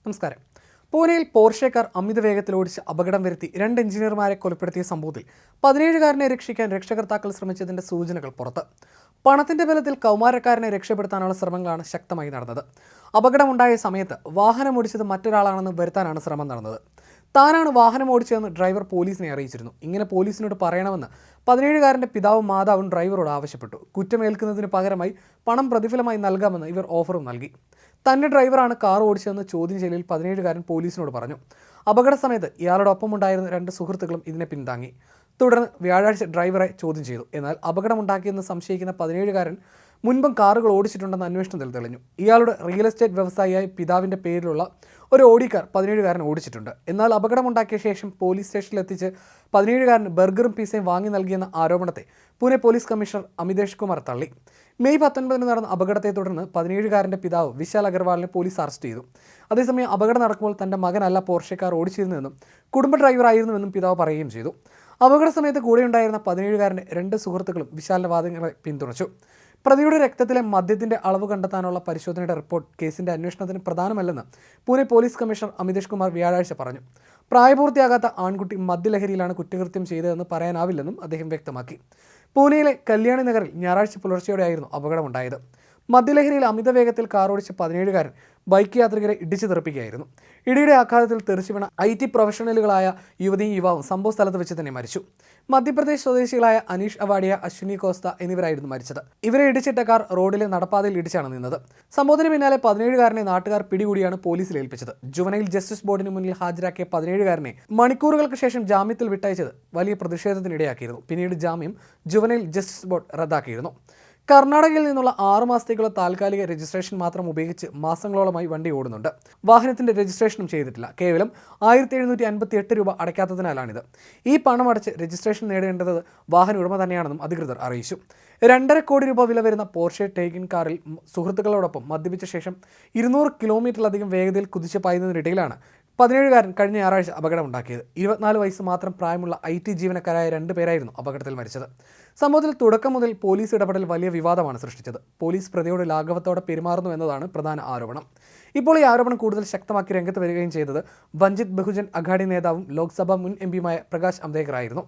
നമസ്കാരം. പൂനെയിൽ Porsche car അമിത വേഗത്തിൽ ഓടിച്ച് അപകടം വരുത്തി 2 എഞ്ചിനീയർമാരെ കൊലപ്പെടുത്തിയ സംഭവത്തിൽ 17കാരനെ രക്ഷിക്കാൻ രക്ഷകർത്താക്കൾ ശ്രമിച്ചതിന്റെ സൂചനകൾ പുറത്ത്. പണത്തിന്റെ ബലത്തിൽ കൗമാരക്കാരനെ രക്ഷപ്പെടുത്താനുള്ള ശ്രമങ്ങളാണ് ശക്തമായി നടന്നത്. അപകടമുണ്ടായ സമയത്ത് വാഹനം ഓടിച്ചത് മറ്റൊരാളാണെന്ന് വരുത്താനാണ് ശ്രമം നടന്നത്. താനാണ് വാഹനം ഓടിച്ചതെന്ന് ഡ്രൈവർ പോലീസിനെ അറിയിച്ചിരുന്നു. ഇങ്ങനെ പോലീസിനോട് പറയണമെന്ന് 17കാരന്റെ പിതാവും മാതാവും ഡ്രൈവറോട് ആവശ്യപ്പെട്ടു. കുറ്റമേൽക്കുന്നതിന് പകരമായി പണം പ്രതിഫലമായി നൽകാമെന്ന് ഇവർ ഓഫറും നൽകി. തന്നെ ഡ്രൈവറാണ് കാർ ഓടിച്ചതെന്ന് ചോദ്യം ചെയ്യലിൽ 17കാരൻ പോലീസിനോട് പറഞ്ഞു. അപകട സമയത്ത് ഇയാളോടൊപ്പമുണ്ടായിരുന്ന 2 സുഹൃത്തുക്കളും ഇതിനെ പിന്താങ്ങി. തുടർന്ന് വ്യാഴാഴ്ച ഡ്രൈവറെ ചോദ്യം ചെയ്തു. എന്നാൽ അപകടമുണ്ടാക്കിയെന്ന് സംശയിക്കുന്ന 17കാരൻ മുൻപും കാറുകൾ ഓടിച്ചിട്ടുണ്ടെന്ന് അന്വേഷണത്തിൽ തെളിഞ്ഞു. ഇയാളുടെ റിയൽ എസ്റ്റേറ്റ് വ്യവസായിയായ പിതാവിൻ്റെ പേരിലുള്ള ഒരു ഓടി കാർ 17കാരൻ ഓടിച്ചിട്ടുണ്ട്. എന്നാൽ അപകടമുണ്ടാക്കിയ ശേഷം പോലീസ് സ്റ്റേഷനിൽ എത്തിച്ച് 17കാരന് ബർഗറും പിസയും വാങ്ങി നൽകിയെന്ന ആരോപണത്തെ പൂനെ പോലീസ് കമ്മീഷണർ അമിതേഷ് കുമാർ തള്ളി. മെയ് 19 നടന്ന അപകടത്തെ തുടർന്ന് 17കാരൻ്റെ പിതാവ് വിശാൽ അഗർവാളിനെ പോലീസ് അറസ്റ്റ് ചെയ്തു. അതേസമയം അപകടം നടക്കുമ്പോൾ തൻ്റെ മകനല്ല പോർഷെ കാർ ഓടിച്ചിരുന്നതെന്നും കുടുംബ ഡ്രൈവറായിരുന്നുവെന്നും പിതാവ് പറയുകയും ചെയ്തു. അപകട സമയത്ത് കൂടെയുണ്ടായിരുന്ന 17കാരൻ്റെ 2 സുഹൃത്തുക്കളും വിശാലിൻ്റെ വാദങ്ങളെ പിന്തുണച്ചു. പ്രതിയുടെ രക്തത്തിലെ മദ്യത്തിന്റെ അളവ് കണ്ടെത്താനുള്ള പരിശോധനയുടെ റിപ്പോർട്ട് കേസിന്റെ അന്വേഷണത്തിന് പ്രധാനമല്ലെന്ന് പൂനെ പോലീസ് കമ്മീഷണർ അമിതേഷ് കുമാർ വ്യാഴാഴ്ച പറഞ്ഞു. പ്രായപൂർത്തിയാകാത്ത ആൺകുട്ടി മദ്യലഹരിയിലാണ് കുറ്റകൃത്യം ചെയ്തതെന്ന് പറയാനാവില്ലെന്നും അദ്ദേഹം വ്യക്തമാക്കി. പൂനെയിലെ കല്യാണി നഗറിൽ ഞായറാഴ്ച പുലർച്ചെയോടെയായിരുന്നു അപകടമുണ്ടായത്. മദ്യലഹരിയിൽ അമിത വേഗത്തിൽ കാർ ഓടിച്ച 17കാരൻ ബൈക്ക് യാത്രികരെ ഇടിച്ചു തെറിപ്പിക്കുകയായിരുന്നു. ഇടിയുടെ ആഘാതത്തിൽ തെറിച്ചു വീണ IT പ്രൊഫഷണലുകളായ യുവതിയും യുവാവും സംഭവ സ്ഥലത്ത് വെച്ച് തന്നെ മരിച്ചു. മധ്യപ്രദേശ് സ്വദേശികളായ അനീഷ് അവാഡിയ, അശ്വിനി കോസ്ത എന്നിവരായിരുന്നു മരിച്ചത്. ഇവരെ ഇടിച്ചിട്ട കാർ റോഡിലെ നടപ്പാതയിൽ ഇടിച്ചാണ് നിന്നത്. സംഭവത്തിന് പിന്നാലെ 17കാരനെ നാട്ടുകാർ പിടികൂടിയാണ് പോലീസിൽ ഏൽപ്പിച്ചത്. ജുവനൈൽ ജസ്റ്റിസ് ബോർഡിന് മുന്നിൽ ഹാജരാക്കിയ 17കാരനെ മണിക്കൂറുകൾക്ക് ശേഷം ജാമ്യത്തിൽ വിട്ടയച്ചത് വലിയ പ്രതിഷേധത്തിനിടയാക്കിയിരുന്നു. പിന്നീട് ജാമ്യം ജുവനൈൽ ജസ്റ്റിസ് ബോർഡ് റദ്ദാക്കിയിരുന്നു. കർണാടകയിൽ നിന്നുള്ള 6 മാസത്തേക്കുള്ള താൽക്കാലിക രജിസ്ട്രേഷൻ മാത്രം ഉപയോഗിച്ച് മാസങ്ങളോളമായി വണ്ടി ഓടുന്നുണ്ട്. വാഹനത്തിന്റെ രജിസ്ട്രേഷനും ചെയ്തിട്ടില്ല. കേവലം 1758 രൂപ അടയ്ക്കാത്തതിനാലാണിത്. ഈ പണം അടച്ച് രജിസ്ട്രേഷൻ നേടേണ്ടത് വാഹന ഉടമ തന്നെയാണെന്നും അധികൃതർ അറിയിച്ചു. 2.5 കോടി രൂപ വില വരുന്ന പോർഷെ ടേഗൻ കാറിൽ സുഹൃത്തുക്കളോടൊപ്പം മദ്യപിച്ച ശേഷം 200 കിലോമീറ്ററിലധികം വേഗതയിൽ കുതിച്ച് പായുന്നതിനിടയിലാണ് 17കാരൻ കഴിഞ്ഞ ഞായറാഴ്ച അപകടമുണ്ടാക്കിയത്. 24 വയസ്സ് മാത്രം പ്രായമുള്ള IT ജീവനക്കാരായ 2 പേരായിരുന്നു അപകടത്തിൽ മരിച്ചത്. സംഭവത്തിൽ തുടക്കം മുതൽ പോലീസ് ഇടപെടൽ വലിയ വിവാദമാണ് സൃഷ്ടിച്ചത്. പോലീസ് പ്രതിയോട് ലാഘവത്തോടെ പെരുമാറുന്നു എന്നതാണ് പ്രധാന ആരോപണം. ഇപ്പോൾ ഈ ആരോപണം കൂടുതൽ ശക്തമാക്കി രംഗത്ത് വരികയും ചെയ്തത് വഞ്ചിത് ബഹുജൻ അഘാഡി നേതാവും ലോക്സഭാ മുൻ MPയുമായ പ്രകാശ് അംബേദ്കർ ആയിരുന്നു.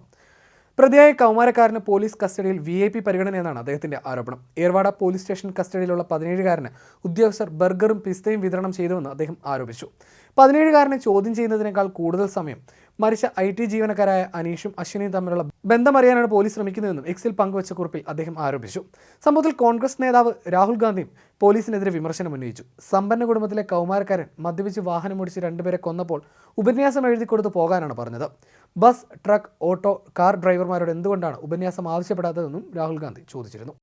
പ്രതിയായ കൗമാരക്കാരന് പോലീസ് കസ്റ്റഡിയിൽ VIP പരിഗണന എന്നാണ് അദ്ദേഹത്തിന്റെ ആരോപണം. ഏർവാഡ പോലീസ് സ്റ്റേഷൻ കസ്റ്റഡിയിലുള്ള 17കാരന് ഉദ്യോഗസ്ഥർ ബർഗറും പിസ്തയും വിതരണം ചെയ്തുവെന്ന് അദ്ദേഹം ആരോപിച്ചു. 17കാരനെ ചോദ്യം ചെയ്യുന്നതിനേക്കാൾ കൂടുതൽ സമയം മരിച്ച IT ജീവനക്കാരായ അനീഷും അശ്വിനിയും തമ്മിലുള്ള ബന്ധമറിയാനാണ് പോലീസ് ശ്രമിക്കുന്നതെന്നും എക്സിൽ പങ്കുവച്ച കുറിപ്പിൽ അദ്ദേഹം ആരോപിച്ചു. സംഭവത്തിൽ കോൺഗ്രസ് നേതാവ് രാഹുൽ ഗാന്ധിയും പോലീസിനെതിരെ വിമർശനം ഉന്നയിച്ചു. സമ്പന്ന കുടുംബത്തിലെ കൗമാരക്കാരൻ മദ്യപിച്ച് വാഹനമോടിച്ച് 2 പേരെ കൊന്നപ്പോൾ ഉപന്യാസം എഴുതി കൊടുത്തു പോകാനാണ് പറഞ്ഞത്. ബസ്, ട്രക്ക്, ഓട്ടോ, കാർ ഡ്രൈവർമാരോട് എന്തുകൊണ്ടാണ് ഉപന്യാസം ആവശ്യപ്പെടാത്തതെന്നും രാഹുൽ ഗാന്ധി ചോദിച്ചിരുന്നു.